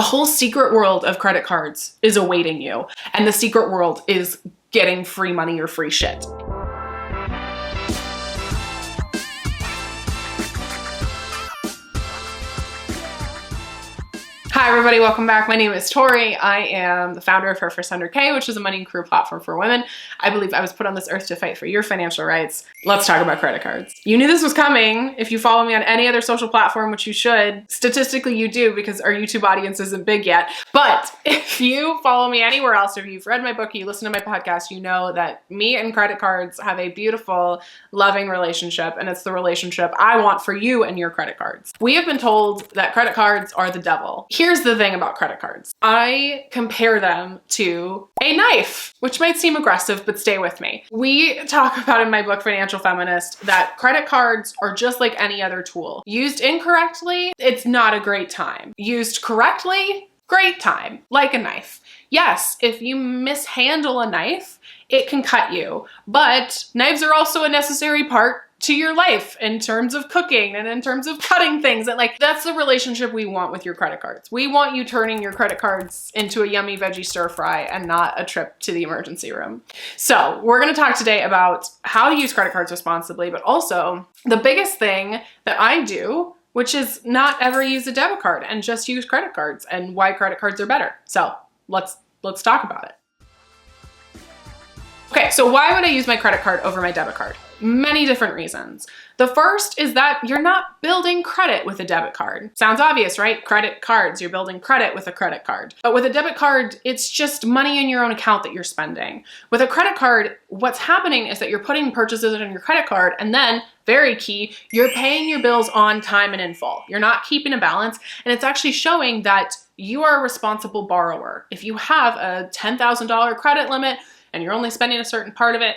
whole secret world of credit cards is awaiting you, and the secret world is getting free money or free shit. Hi everybody, welcome back. My name is Tori. I am the founder of Her First 100K, which is a money and career platform for women. I believe I was put on this earth to fight for your financial rights. Let's talk about credit cards. You knew this was coming if you follow me on any other social platform, which you should. Statistically, you do, because our YouTube audience isn't big yet. But if you follow me anywhere else, or if you've read my book, you listen to my podcast, you know that me and credit cards have a beautiful, loving relationship, and it's the relationship I want for you and your credit cards. We have been told that credit cards are the devil. Here's the thing about credit cards. I compare them to a knife, which might seem aggressive, but stay with me. We talk about in my book, Financial Feminist, that credit cards are just like any other tool. Used incorrectly, it's not a great time. Used correctly, great time, like a knife. Yes, if you mishandle a knife, it can cut you, but knives are also a necessary part to your life in terms of cooking and in terms of cutting things. And like, that's the relationship we want with your credit cards. We want you turning your credit cards into a yummy veggie stir fry and not a trip to the emergency room. So we're going to talk today about how to use credit cards responsibly, but also the biggest thing that I do, which is not ever use a debit card and just use credit cards, and why credit cards are better. So let's talk about it. Okay, so why would I use my credit card over my debit card? Many different reasons. The first is that you're not building credit with a debit card. Sounds obvious, right? Credit cards, you're building credit with a credit card. But with a debit card, it's just money in your own account that you're spending. With a credit card, what's happening is that you're putting purchases on your credit card, and then, very key, you're paying your bills on time and in full. You're not keeping a balance, and it's actually showing that you are a responsible borrower. If you have a $10,000 credit limit and you're only spending a certain part of it,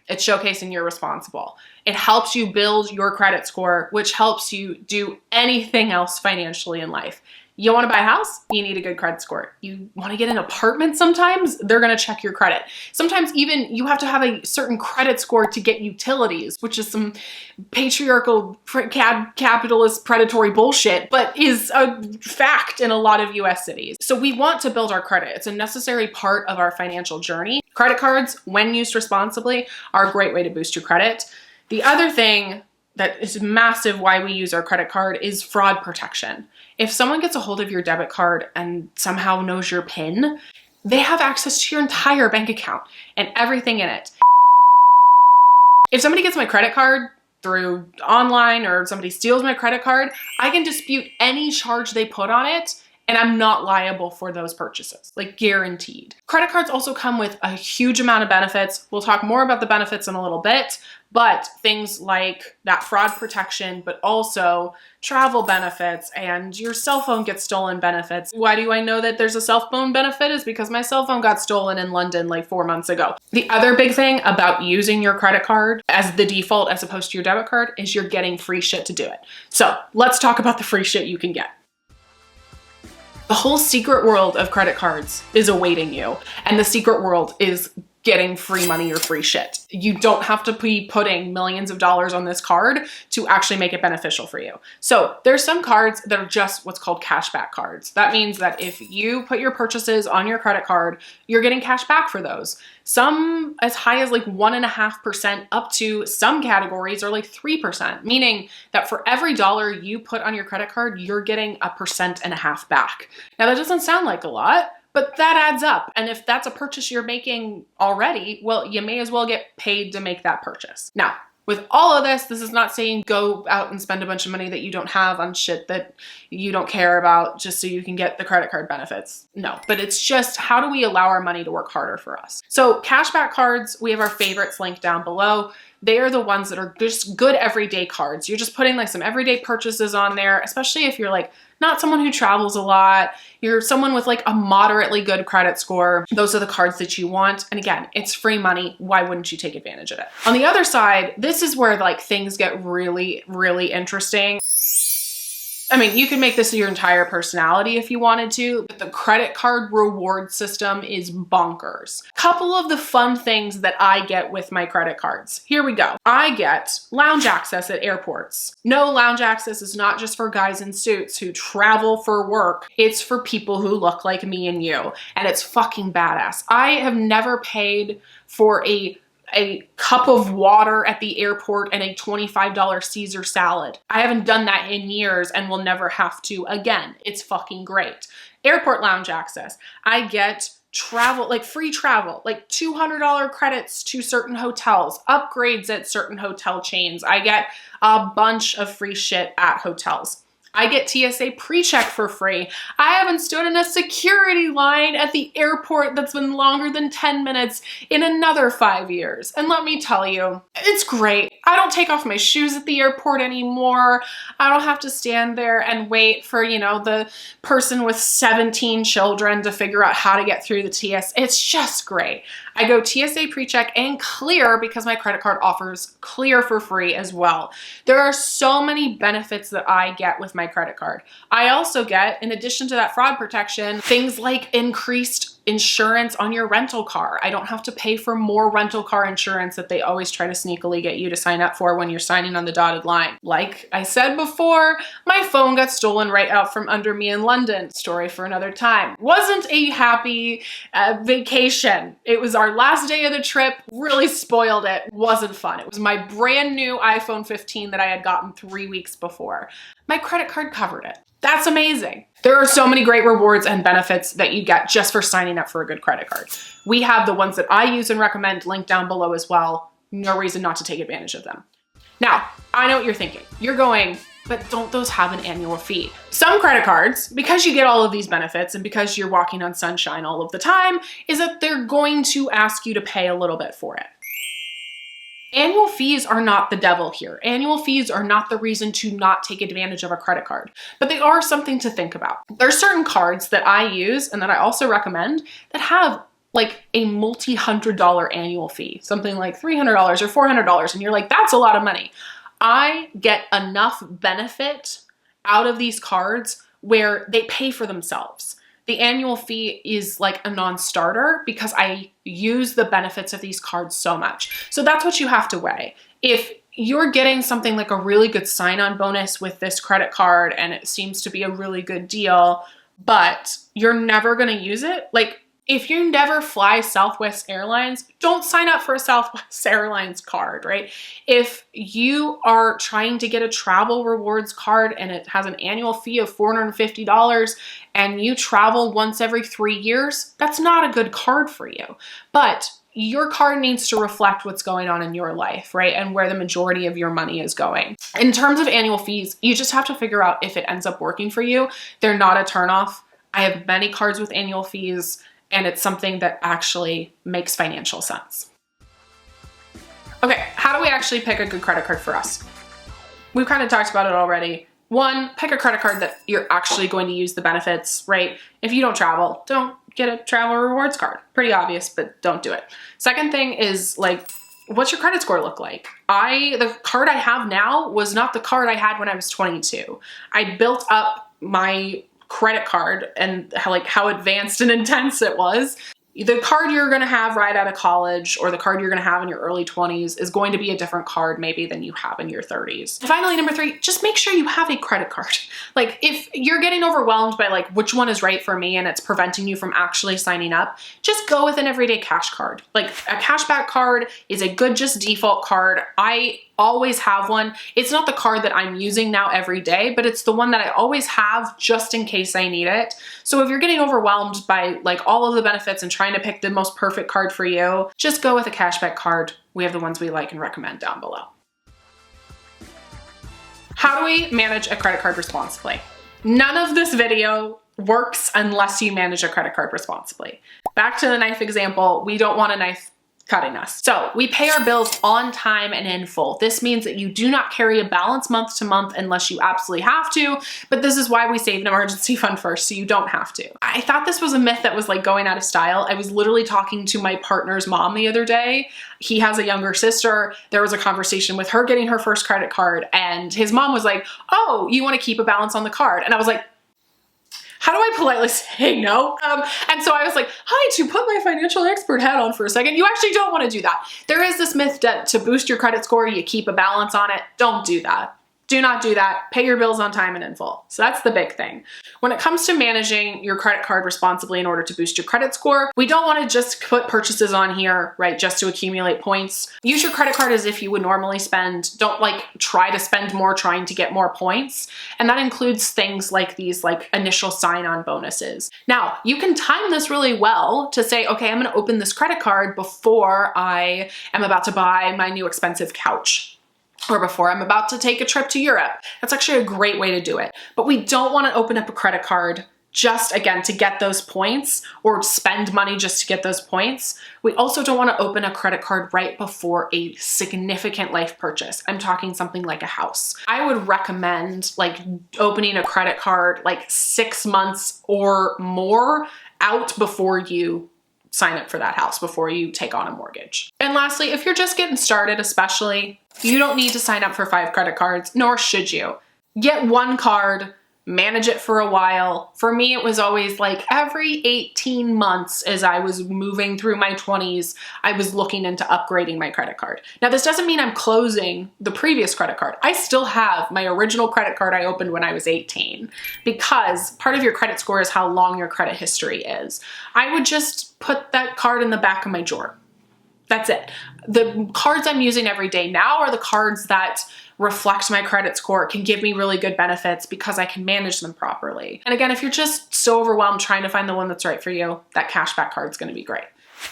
it's showcasing you're responsible. It helps you build your credit score, which helps you do anything else financially in life. You want to buy a house? You need a good credit score. You want to get an apartment sometimes? They're going to check your credit. Sometimes even you have to have a certain credit score to get utilities, which is some patriarchal, capitalist, predatory bullshit, but is a fact in a lot of US cities. So we want to build our credit. It's a necessary part of our financial journey. Credit cards, when used responsibly, are a great way to boost your credit. The other thing that is massive why we use our credit card is fraud protection. If someone gets a hold of your debit card and somehow knows your PIN, they have access to your entire bank account and everything in it. If somebody gets my credit card through online, or somebody steals my credit card, I can dispute any charge they put on it, and I'm not liable for those purchases, like guaranteed. Credit cards also come with a huge amount of benefits. We'll talk more about the benefits in a little bit, but things like that fraud protection, but also travel benefits and your cell phone gets stolen benefits. Why do I know that there's a cell phone benefit? Is because my cell phone got stolen in London like 4 months ago. The other big thing about using your credit card as the default as opposed to your debit card is you're getting free shit to do it. So let's talk about the free shit you can get. The whole secret world of credit cards is awaiting you, and the secret world is getting free money or free shit. You don't have to be putting millions of dollars on this card to actually make it beneficial for you. So there's some cards that are just what's called cashback cards. That means that if you put your purchases on your credit card, you're getting cash back for those. Some as high as like 1.5% up to some categories are like 3%, meaning that for every dollar you put on your credit card, you're getting 1.5% back. Now that doesn't sound like a lot, but that adds up. And if that's a purchase you're making already, well, you may as well get paid to make that purchase. Now, with all of this is not saying go out and spend a bunch of money that you don't have on shit that you don't care about just so you can get the credit card benefits. No, but it's just how do we allow our money to work harder for us? So cashback cards, we have our favorites linked down below. They are the ones that are just good everyday cards. You're just putting like some everyday purchases on there, especially if you're like not someone who travels a lot, you're someone with like a moderately good credit score. Those are the cards that you want. And again, it's free money. Why wouldn't you take advantage of it? On the other side, this is where like things get really, really interesting. I mean, you can make this your entire personality if you wanted to, but the credit card reward system is bonkers. Couple of the fun things that I get with my credit cards. Here we go. I get lounge access at airports. No, lounge access is not just for guys in suits who travel for work. It's for people who look like me and you, and it's fucking badass. I have never paid for a cup of water at the airport and a $25 Caesar salad. I haven't done that in years and will never have to again. It's fucking great. Airport lounge access. I get travel, like free travel, like $200 credits to certain hotels, upgrades at certain hotel chains. I get a bunch of free shit at hotels. I get TSA pre-check for free. I haven't stood in a security line at the airport that's been longer than 10 minutes in another 5 years. And let me tell you, it's great. I don't take off my shoes at the airport anymore. I don't have to stand there and wait for, the person with 17 children to figure out how to get through the TSA. It's just great. I go TSA pre-check and clear because my credit card offers clear for free as well. There are so many benefits that I get with my credit card. I also get, in addition to that fraud protection, things like increased insurance on your rental car. I don't have to pay for more rental car insurance that they always try to sneakily get you to sign up for when you're signing on the dotted line. Like I said before, my phone got stolen right out from under me in London. Story for another time. Wasn't a happy vacation. It was our last day of the trip. Really spoiled it. Wasn't fun. It was my brand new iPhone 15 that I had gotten 3 weeks before. My credit card covered it. That's amazing. There are so many great rewards and benefits that you get just for signing up for a good credit card. We have the ones that I use and recommend linked down below as well. No reason not to take advantage of them. Now, I know what you're thinking. You're going, but don't those have an annual fee? Some credit cards, because you get all of these benefits and because you're walking on sunshine all of the time, is that they're going to ask you to pay a little bit for it. Annual fees are not the devil here. Annual fees are not the reason to not take advantage of a credit card, but they are something to think about. There are certain cards that I use and that I also recommend that have like a multi-$100 annual fee, something like $300 or $400, and you're like, that's a lot of money. I get enough benefit out of these cards where they pay for themselves. The annual fee is like a non-starter because I use the benefits of these cards so much. So that's what you have to weigh. If you're getting something like a really good sign-on bonus with this credit card and it seems to be a really good deal, but you're never going to use it, like if you never fly Southwest Airlines, don't sign up for a Southwest Airlines card, right? If you are trying to get a travel rewards card and it has an annual fee of $450 and you travel once every 3 years, that's not a good card for you. But your card needs to reflect what's going on in your life, right? And where the majority of your money is going. In terms of annual fees, you just have to figure out if it ends up working for you. They're not a turnoff. I have many cards with annual fees, and it's something that actually makes financial sense. Okay, how do we actually pick a good credit card for us? We've kind of talked about it already. One, pick a credit card that you're actually going to use the benefits, right? If you don't travel, don't get a travel rewards card. Pretty obvious, but don't do it. Second thing is like, what's your credit score look like? The card I have now was not the card I had when I was 22. I built up my credit card and how advanced and intense it was. The card you're going to have right out of college or the card you're going to have in your early 20s is going to be a different card maybe than you have in your 30s. Finally, number 3, just make sure you have a credit card. Like if you're getting overwhelmed by like which one is right for me and it's preventing you from actually signing up, just go with an everyday cash card. Like a cashback card is a good just default card. I always have one. It's not the card that I'm using now every day, but it's the one that I always have just in case I need it. So if you're getting overwhelmed by like all of the benefits and trying to pick the most perfect card for you, just go with a cashback card. We have the ones we like and recommend down below. How do we manage a credit card responsibly? None of this video works unless you manage a credit card responsibly. Back to the knife example, we don't want a knife cutting us. So we pay our bills on time and in full. This means that you do not carry a balance month to month unless you absolutely have to, but this is why we save an emergency fund first, so you don't have to. I thought this was a myth that was like going out of style. I was literally talking to my partner's mom the other day. He has a younger sister. There was a conversation with her getting her first credit card, and his mom was like, oh, you want to keep a balance on the card? And I was like, how do I politely say no? And so I was like, hi, to put my financial expert hat on for a second, you actually don't want to do that. There is this myth that to boost your credit score, you keep a balance on it. Don't do that. Do not do that. Pay your bills on time and in full. So that's the big thing. When it comes to managing your credit card responsibly in order to boost your credit score, we don't want to just put purchases on here, right, just to accumulate points. Use your credit card as if you would normally spend. Don't like try to spend more trying to get more points. And that includes things like these like initial sign-on bonuses. Now, you can time this really well to say, okay, I'm going to open this credit card before I am about to buy my new expensive couch, or before I'm about to take a trip to Europe. That's actually a great way to do it. But we don't want to open up a credit card just, again, to get those points or spend money just to get those points. We also don't want to open a credit card right before a significant life purchase. I'm talking something like a house. I would recommend like opening a credit card like 6 months or more out before you sign up for that house, before you take on a mortgage. And lastly, if you're just getting started, especially, you don't need to sign up for 5 credit cards, nor should you. Get one card, manage it for a while. For me, it was always like every 18 months as I was moving through my 20s, I was looking into upgrading my credit card. Now, this doesn't mean I'm closing the previous credit card. I still have my original credit card I opened when I was 18, because part of your credit score is how long your credit history is. I would just put that card in the back of my drawer. That's it. The cards I'm using every day now are the cards that reflect my credit score, can give me really good benefits because I can manage them properly. And again, if you're just so overwhelmed trying to find the one that's right for you, that cashback card is going to be great.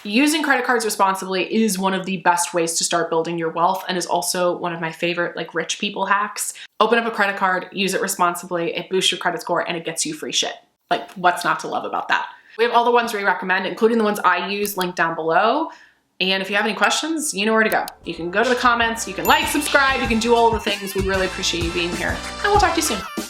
Using credit cards responsibly is one of the best ways to start building your wealth, and is also one of my favorite like rich people hacks. Open up a credit card, use it responsibly, it boosts your credit score, and it gets you free shit. Like, what's not to love about that? We have all the ones we recommend, including the ones I use, linked down below. And if you have any questions, you know where to go. You can go to the comments, you can like, subscribe, you can do all the things. We really appreciate you being here. And we'll talk to you soon.